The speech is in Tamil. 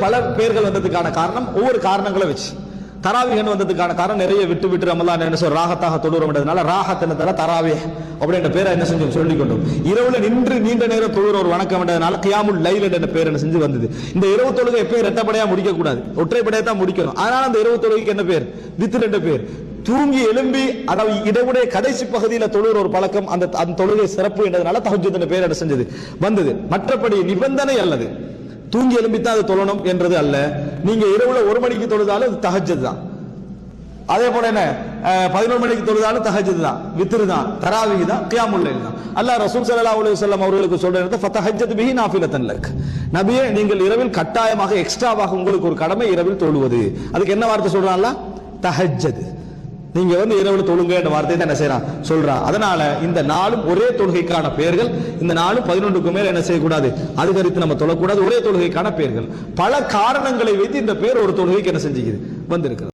பல பேர்கள் வந்ததுக்கான காரணம் ஒவ்வொரு காரணங்களை வச்சு. தராவிஹ் வந்ததுக்கான காரணம் நிறைய விட்டு ரமலான் என்ன சொல்ற ராகத்தாக தொழுறோம்ன்றதுனால ராகத்தினத்தால தராவிஹ் அப்படின்ற பேரை என்ன செஞ்சோம் சொல்லிக் கொண்டோம். இரவுல நின்று நீண்ட நேரம் தொழுற ஒரு வணக்கம் என்றதுனால கியாமுல் லைல் என்ற பேர் என்ன செஞ்சு வந்தது. இந்த இரவு தொழுகை எப்பயும் இரட்டைப்படையா முடிக்க கூடாது, ஒற்றைப்படையா தான் முடிக்கணும். அதனால அந்த இரவு தொழுகைக்கு என்ன பேர்? வித்ர் என்ற பேர். தூங்கி எழும்பி அதாவது இடைவுடைய கடைசி பகுதியில் தொழுகிற ஒரு பழக்கம், அந்த தொழுகை சிறப்பு என்றதுனால தஹஜ்ஜுத் என்ற பேர் என்ன செஞ்சது வந்தது. மற்றபடி நிபந்தனை அல்லது தூங்கி எழும்பித்தான் அது தொழணும் என்றது அல்ல. நீங்க இரவுல 1 மணிக்கு தொழுதாலும் அது தஹஜ்ஜுத் தான். அதே போல என்ன 11 மணிக்கு தொழுதாலும் தஹஜ்ஜுத் தான், வித்ர் தான், தராவீஹ் தான், கியாமுல் லைல் தான். அல்லாஹ் ரசூல் ஸல்லல்லாஹு அலைஹி வஸல்லம் அவர்களுக்கு சொல்றது ஃபதஹஜ்ஜத் பிஹி நாஃபிலத்தன் லக். நபியே நீங்கள் இரவில் கட்டாயமாக எக்ஸ்ட்ராவாக உங்களுக்கு ஒரு கடமை இரவில் தொழுவது. அதுக்கு என்ன வார்த்தை சொல்றான்ல? தஹஜ்ஜத். நீங்க இரவுல தொழுங்க என்ற வார்த்தையை தான் என்ன செய்யறான் சொல்றான். அதனால இந்த நாளும் ஒரே தொழுகைக்கான பெயர்கள். இந்த நாளும் 11க்கு மேல என்ன செய்யக்கூடாது, அதிகரித்து நம்ம தொழக்கூடாது. ஒரே தொழுகைக்கான பெயர்கள். பல காரணங்களை வைத்து இந்த பேர் ஒரு தொழுகைக்கு என்ன செஞ்சுக்குது வந்திருக்கு.